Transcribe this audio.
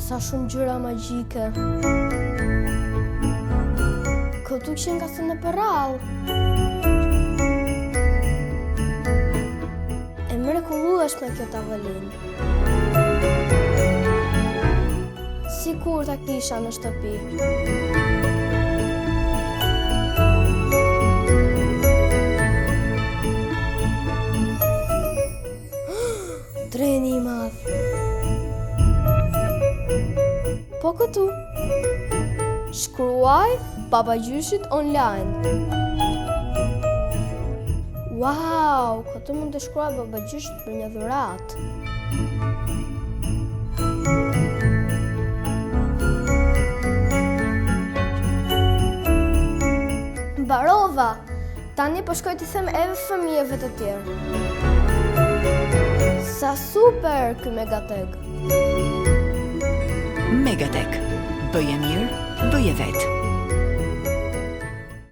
Sa shumë gjëra magjike. Këtu kishin ka thënë për rallë. E mrekullueshme kjo tavolinë. Sikur ta kisha në shtëpi. Treni i madh. Po këtu. Shkruaj Babagjyshit Online. Wow, këtu mund të shkruaj Babagjyshit për një dhuratë. Mbarova. Tani po shkoj t'i them edhe fëmijëve të tjerë. Sa super ky Megatek. Megatek. Bëje mirë, bëje vetë.